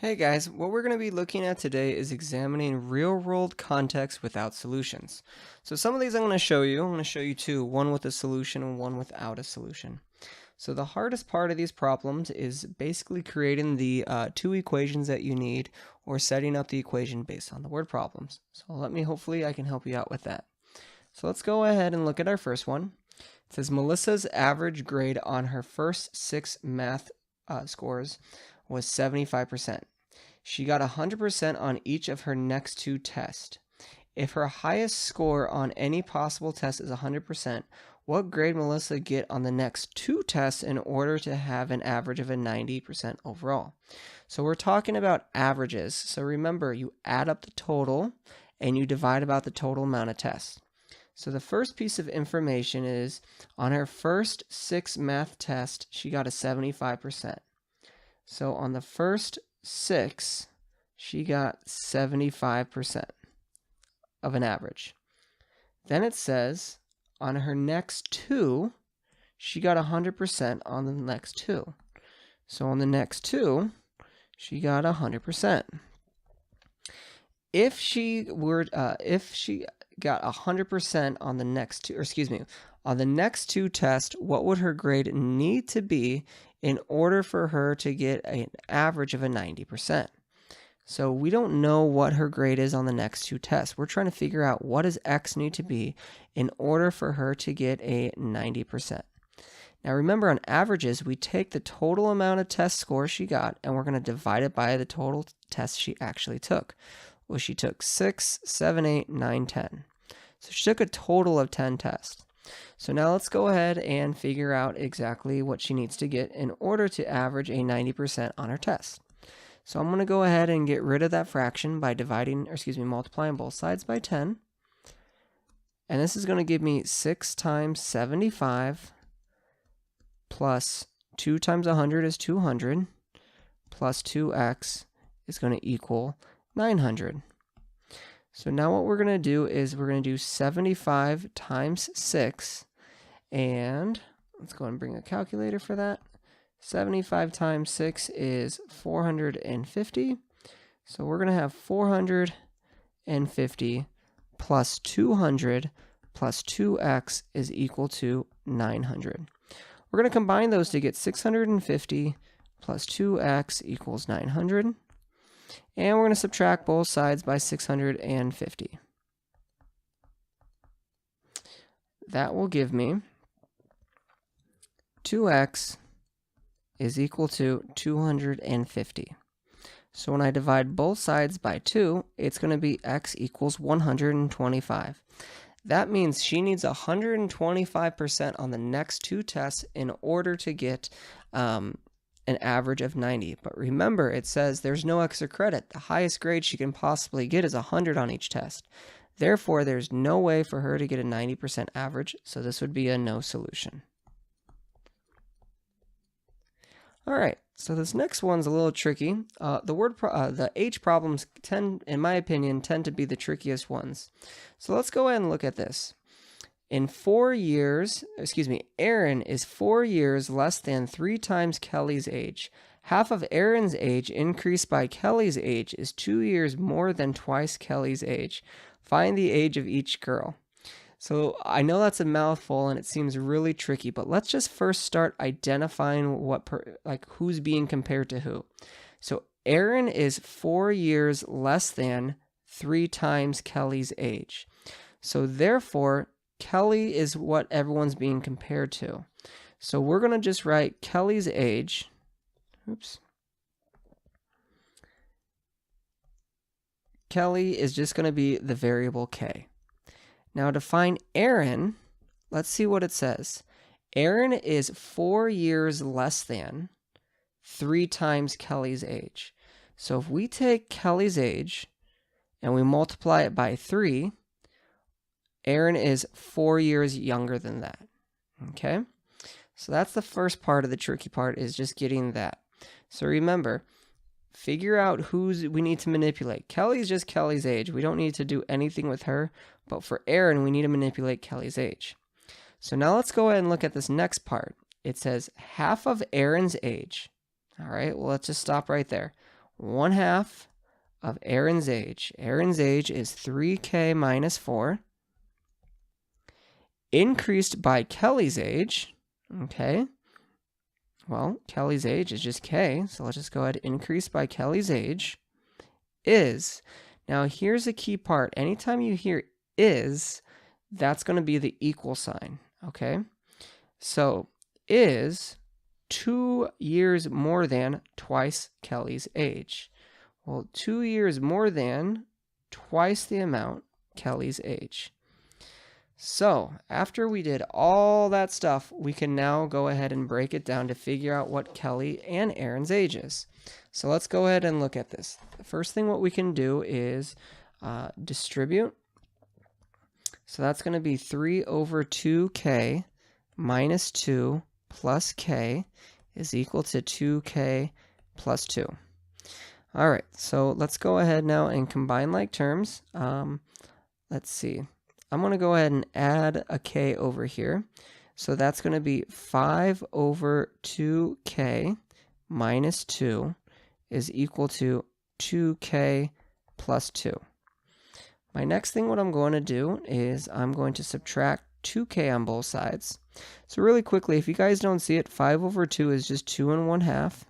Hey guys, what we're going to be looking at today is examining real-world context without solutions. So some of these I'm going to show you. I'm going to show you two, one with a solution and one without a solution. So the hardest part of these problems is basically creating the two equations that you need or setting up the equation based on the word problems. So hopefully I can help you out with that. So let's go ahead and look at our first one. It says Melissa's average grade on her first 6 math scores was 75%. She got 100% on each of her next 2 tests. If her highest score on any possible test is 100%, what grade Melissa get on the next 2 tests in order to have an average of a 90% overall? So we're talking about averages. So remember, you add up the total and you divide about the total amount of tests. So the first piece of information is on her first 6 math test, she got a 75%. So on the first 6, she got 75% of an average. Then it says on her next 2, she got 100% on the next 2. So on the next 2, she got 100%. If she got 100% on the next 2, or excuse me, on the next 2 tests, what would her grade need to be in order for her to get an average of a 90%? So we don't know what her grade is on the next 2 tests. We're trying to figure out what does X need to be in order for her to get a 90%. Now remember, on averages, we take the total amount of test scores she got and we're going to divide it by the total tests she actually took. Well, she took 6, 7, 8, 9, 10. So she took a total of 10 tests. So now let's go ahead and figure out exactly what she needs to get in order to average a 90% on her test. So I'm going to go ahead and get rid of that fraction by multiplying both sides by 10. And this is going to give me 6 times 75 plus 2 times 100 is 200 plus 2x is going to equal 900. So now what we're going to do is we're going to do 75 times 6, and let's go and bring a calculator for that. 75 times 6 is 450. So we're going to have 450 plus 200 plus 2x is equal to 900. We're going to combine those to get 650 plus 2x equals 900. And we're going to subtract both sides by 650. That will give me 2x is equal to 250. So when I divide both sides by 2, it's going to be x equals 125. That means she needs 125% on the next 2 tests in order to get an average of 90. But remember, it says there's no extra credit. The highest grade she can possibly get is 100 on each test. Therefore, there's no way for her to get a 90% average, so this would be a no solution. All right, so this next one's a little tricky. The H problems in my opinion, tend to be the trickiest ones. So let's go ahead and look at this. In 4 years, Aaron is 4 years less than 3 times Kelly's age. Half of Aaron's age increased by Kelly's age is 2 years more than twice Kelly's age. Find the age of each girl. So I know that's a mouthful and it seems really tricky, but let's just first start identifying who's being compared to who. So Aaron is 4 years less than 3 times Kelly's age. So therefore, Kelly is what everyone's being compared to. So we're going to just write Kelly's age. Kelly is just going to be the variable K. Now to find Aaron, let's see what it says. Aaron is 4 years less than 3 times Kelly's age. So if we take Kelly's age and we multiply it by 3, Aaron is 4 years younger than that. Okay? So that's the first part of the tricky part, is just getting that. So remember, figure out who's we need to manipulate. Kelly's just Kelly's age. We don't need to do anything with her, but for Aaron, we need to manipulate Kelly's age. So now let's go ahead and look at this next part. It says half of Aaron's age. All right, well, let's just stop right there. 1/2 of Aaron's age. Aaron's age is 3K minus 4. Increased by Kelly's age. Okay. Well, Kelly's age is just K, so let's just go ahead and increase by Kelly's age is. Now here's a key part. Anytime you hear is, that's going to be the equal sign, okay? So is 2 years more than twice Kelly's age. Well, 2 years more than twice the amount Kelly's age. So after we did all that stuff, we can now go ahead and break it down to figure out what Kelly and Aaron's age is. So let's go ahead and look at this. The first thing what we can do is distribute. So that's going to be 3 over 2K minus 2 plus K is equal to 2K plus 2. All right, so let's go ahead now and combine like terms. Let's see. I'm going to go ahead and add a K over here. So that's going to be 5 over 2K minus 2 is equal to 2K plus 2. My next thing what I'm going to do is I'm going to subtract 2K on both sides. So really quickly, if you guys don't see it, 5 over 2 is just 2 1/2.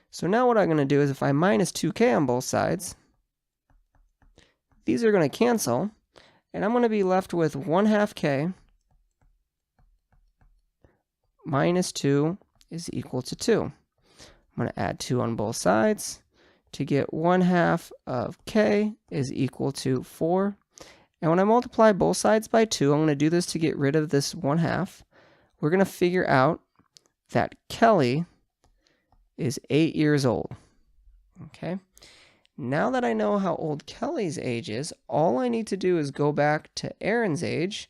So now what I'm going to do is if I minus 2K on both sides, these are going to cancel, and I'm going to be left with 1/2 K minus 2 is equal to 2. I'm going to add 2 on both sides to get 1/2 of K is equal to 4. And when I multiply both sides by 2, I'm going to do this to get rid of this 1/2. We're going to figure out that Kelly is 8 years old. Okay. Now that I know how old Kelly's age is, all I need to do is go back to Aaron's age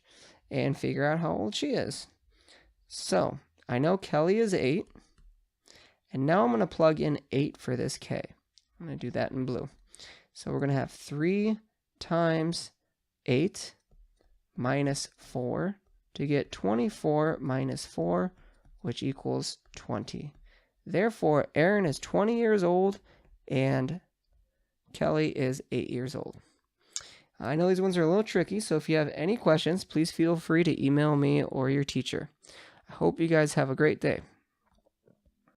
and figure out how old she is. So I know Kelly is 8. And now I'm going to plug in 8 for this K. I'm going to do that in blue. So we're going to have 3 times 8 minus 4 to get 24 minus 4, which equals 20. Therefore, Aaron is 20 years old and Kelly is 8 years old. I know these ones are a little tricky, so if you have any questions, please feel free to email me or your teacher. I hope you guys have a great day.